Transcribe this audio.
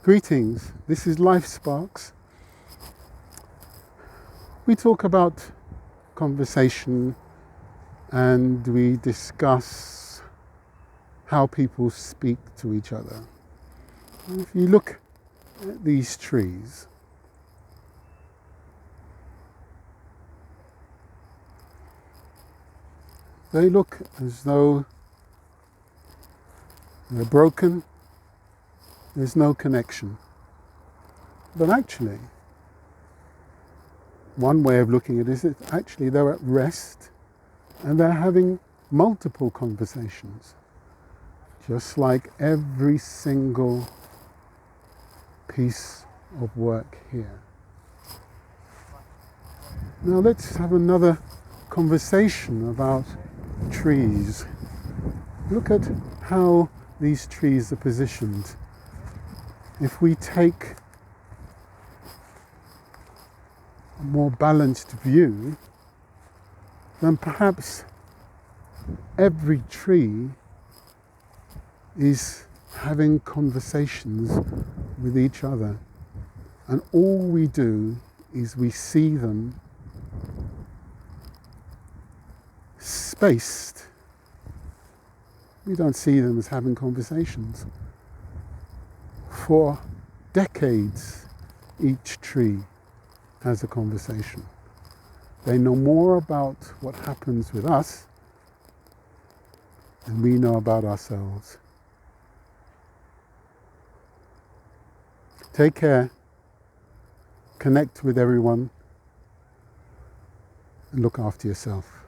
Greetings, this is Life Sparks. We talk about conversation and we discuss how people speak to each other. And if you look at these trees, they look as though they're broken. There's no connection. But actually, one way of looking at it is that actually they're at rest and they're having multiple conversations, just like every single piece of work here. Now let's have another conversation about trees. Look at how these trees are positioned. If we take a more balanced view, then perhaps every tree is having conversations with each other. And all we do is we see them spaced. We don't see them as having conversations. For decades, each tree has a conversation. They know more about what happens with us than we know about ourselves. Take care, connect with everyone, and look after yourself.